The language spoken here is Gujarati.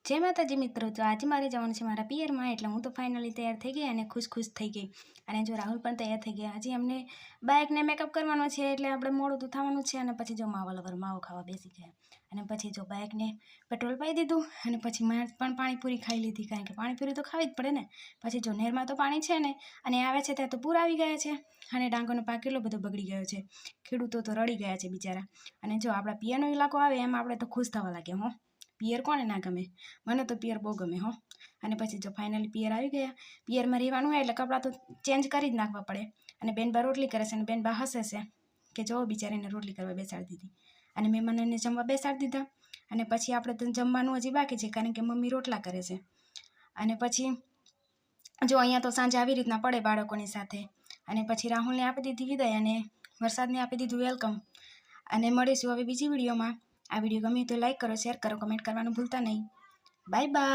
જય માતાજી મિત્રો, તો આજે મારે જવાનું છે મારા પિયરમાં, એટલે હું તો ફાઇનલી તૈયાર થઈ ગઈ અને ખુશ થઈ ગઈ. અને જો રાહુલ પણ તૈયાર થઈ ગયા. હજી અમને બાઇકને મેકઅપ કરવાનો છે, એટલે આપણે મોડું તો થવાનું છે. અને પછી જો માવા લવર માવો ખાવા બેસી ગયા. અને પછી જો બાઇકને પેટ્રોલ પાઈ દીધું અને પછી મેં પણ પાણીપુરી ખાઈ લીધી, કારણ કે પાણીપુરી તો ખાવી જ પડે ને. પછી જો નહેરમાં તો પાણી છે ને, અને આવે છે ત્યાં તો પૂર આવી ગયા છે. અને ડાંગરનો પાક કેટલો બધો બગડી ગયો છે, ખેડૂતો તો રડી ગયા છે બિચારા. અને જો આપણા પિયરનો ઇલાકો આવે એમ આપણે તો ખુશ થવા લાગ્યા હો. પિયર કોને ના ગમે? મને તો પિયર બહુ ગમે હો. અને પછી જો ફાઇનલી પિયર આવી ગયા. પિયરમાં રહેવાનું હોય એટલે કપડાં તો ચેન્જ કરી જ નાખવા પડે. અને બેનબા રોટલી કરે છે અને બેનબા હસે છે કે જો બિચારીને રોટલી કરવા બેસાડી દીધી. અને મહેમાનોને જમવા બેસાડી દીધા. અને પછી આપણે તો જમવાનું હજી બાકી છે, કારણ કે મમ્મી રોટલા કરે છે. અને પછી જો અહીંયા તો સાંજે આવી રીતના પડે બાળકોની સાથે. અને પછી રાહુલને આપી દીધી વિદાય અને વરસાદને આપી દીધું વેલકમ. અને મળીશું હવે બીજી વિડીયોમાં. આ વિડીયો ગમે તો લાઈક કરો, શેર કરો, કમેન્ટ કરવાનું ભૂલતા નહીં. Bye bye.